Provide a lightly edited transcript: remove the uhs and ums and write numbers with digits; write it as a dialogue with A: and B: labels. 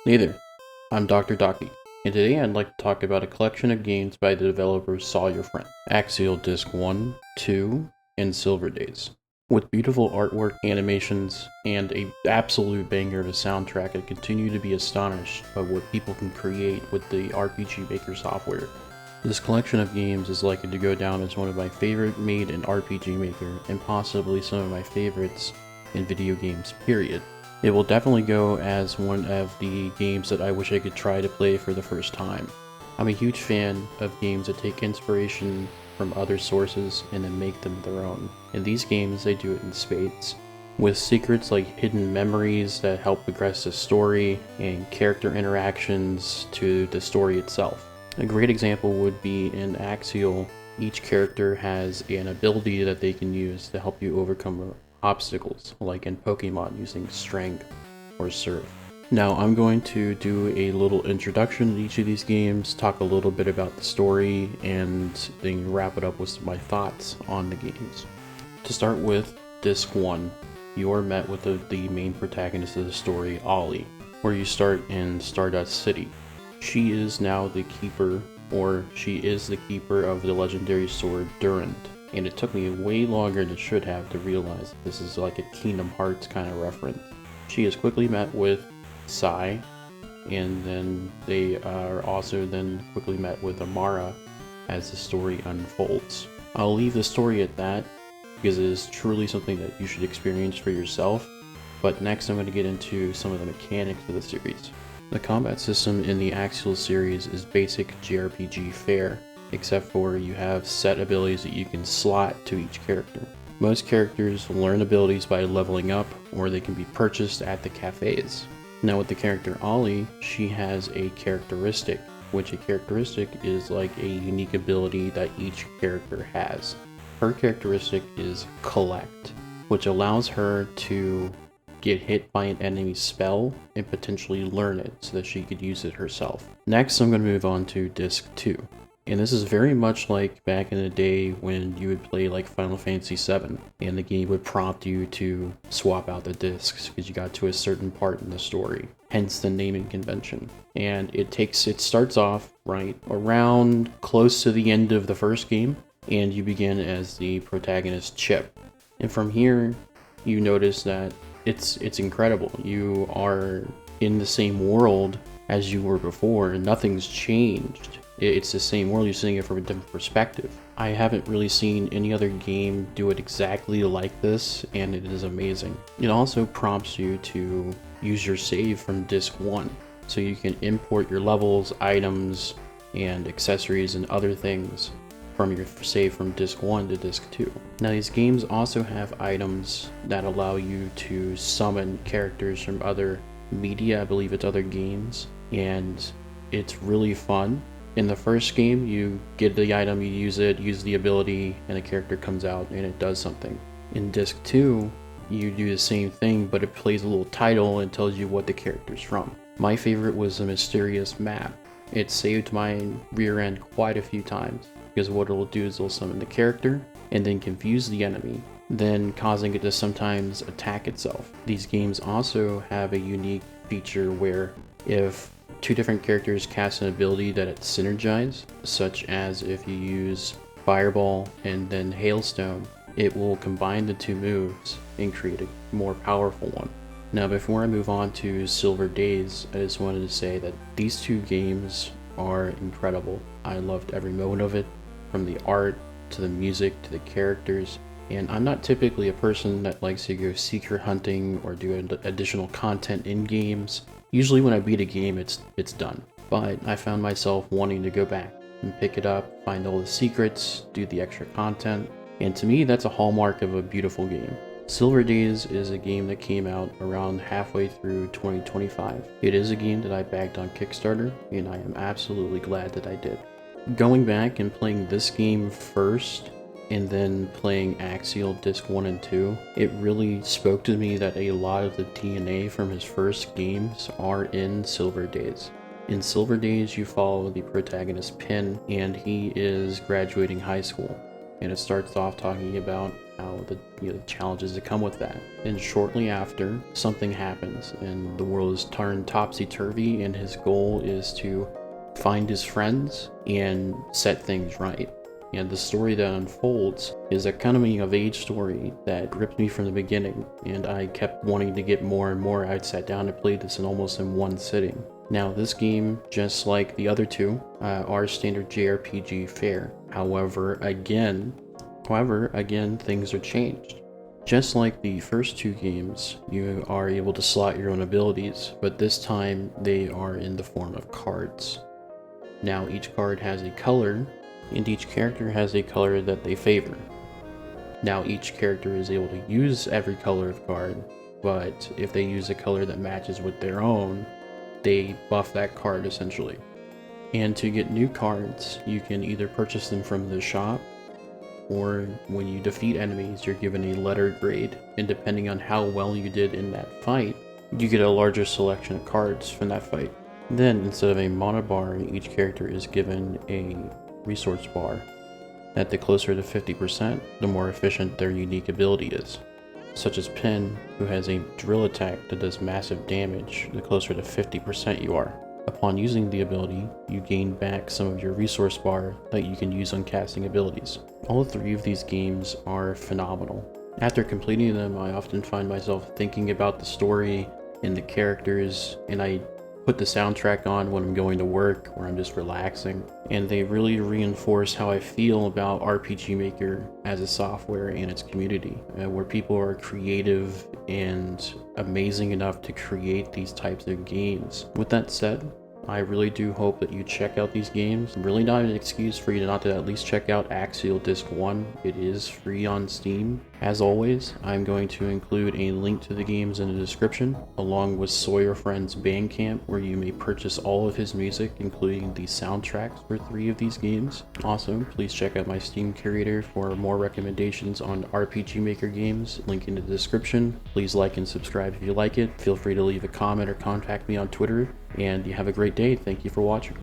A: Hey there, I'm Dr. Docky, and today I'd like to talk about a collection of games by the developers Saw Your Friend, Axial Disc 1, 2, and Silver Daze. With beautiful artwork, animations, and an absolute banger of a soundtrack, I continue to be astonished by what people can create with the RPG Maker software. This collection of games is likely to go down as one of my favorite made in RPG Maker, and possibly some of my favorites in video games, period. It will definitely go as one of the games that I wish I could try to play for the first time. I'm a huge fan of games that take inspiration from other sources and then make them their own. In these games, they do it in spades, with secrets like hidden memories that help progress the story and character interactions to the story itself. A great example would be in Axial. Each character has an ability that they can use to help you overcome obstacles, like in Pokemon using Strength or Surf. Now I'm going to do a little introduction to each of these games, talk a little bit about the story, and then wrap it up with my thoughts on the games. To start with Disc 1, you are met with the main protagonist of the story, Ollie, where you start in Stardust City. She is now the keeper, or she is the keeper of the legendary sword Durant, and it took me way longer than it should have to realize that this is like a Kingdom Hearts kind of reference. She is quickly met with Sai, and then they are also then quickly met with Amara as the story unfolds. I'll leave the story at that because it is truly something that you should experience for yourself, but next I'm going to get into some of the mechanics of the series. The combat system in the Axial series is basic JRPG fare, except for you have set abilities that you can slot to each character. Most characters learn abilities by leveling up, or they can be purchased at the cafes. Now with the character Ollie, she has a characteristic, which a characteristic is like a unique ability that each character has. Her characteristic is Collect, which allows her to get hit by an enemy spell and potentially learn it so that she could use it herself. Next, I'm going to move on to Disc 2. And this is very much like back in the day when you would play like Final Fantasy VII and the game would prompt you to swap out the discs because you got to a certain part in the story, hence the naming convention. And it starts off right around close to the end of the first game, and you begin as the protagonist Chip. And from here, you notice that it's incredible. You are in the same world as you were before, and nothing's changed. It's the same world, you're seeing it from a different perspective. I haven't really seen any other game do it exactly like this, and it is amazing. It also prompts you to use your save from Disc 1, so you can import your levels, items, and accessories and other things from your save from Disc 1 to Disc 2. Now these games also have items that allow you to summon characters from other media, I believe it's other games, and it's really fun. In the first game, you get the item, you use it, use the ability, and a character comes out and it does something. In Disc 2, you do the same thing, but it plays a little title and tells you what the character's from. My favorite was a mysterious map. It saved my rear end quite a few times, because what it'll do is it'll summon the character and then confuse the enemy, then causing it to sometimes attack itself. These games also have a unique feature where if two different characters cast an ability that it synergize, such as if you use Fireball and then Hailstone, it will combine the two moves and create a more powerful one. Now before I move on to Silver Daze, I just wanted to say that these two games are incredible. I loved every moment of it, from the art to the music to the characters. And I'm not typically a person that likes to go secret hunting or do additional content in games. Usually when I beat a game, it's done. But I found myself wanting to go back and pick it up, find all the secrets, do the extra content. And to me, that's a hallmark of a beautiful game. Silver Daze is a game that came out around halfway through 2025. It is a game that I backed on Kickstarter, and I am absolutely glad that I did. Going back and playing this game first, and then playing Axial Disc 1 and 2, it really spoke to me that a lot of the DNA from his first games are in Silver Daze. In Silver Daze, you follow the protagonist Pin, and he is graduating high school. And it starts off talking about how the challenges that come with that. And shortly after, something happens and the world is turned topsy-turvy, and his goal is to find his friends and set things right. And the story that unfolds is a coming of age story that gripped me from the beginning, and I kept wanting to get more and more. I sat down and played this almost in one sitting. Now, this game, just like the other two, are standard JRPG fare. However, again, things are changed. Just like the first two games, you are able to slot your own abilities, but this time they are in the form of cards. Now, each card has a color, and each character has a color that they favor. Now, each character is able to use every color of card, but if they use a color that matches with their own, they buff that card essentially. And to get new cards, you can either purchase them from the shop, or when you defeat enemies, you're given a letter grade, and depending on how well you did in that fight, you get a larger selection of cards from that fight. Then, instead of a mana bar, each character is given a resource bar. At the closer to 50%, the more efficient their unique ability is. Such as Pin, who has a drill attack that does massive damage the closer to 50% you are. Upon using the ability, you gain back some of your resource bar that you can use on casting abilities. All three of these games are phenomenal. After completing them, I often find myself thinking about the story and the characters, and I put the soundtrack on when I'm going to work or I'm just relaxing, and they really reinforce how I feel about RPG Maker as a software and its community, where people are creative and amazing enough to create these types of games. With that said, I really do hope that you check out these games. Really not an excuse for you not to at least check out Axial Disc 1. It is free on Steam. As always, I'm going to include a link to the games in the description, along with Sawyer Friend's Bandcamp, where you may purchase all of his music, including the soundtracks for 3 of these games. Also, please check out my Steam curator for more recommendations on RPG Maker games, link in the description. Please like and subscribe if you like it. Feel free to leave a comment or contact me on Twitter, and you have a great day. Thank you for watching.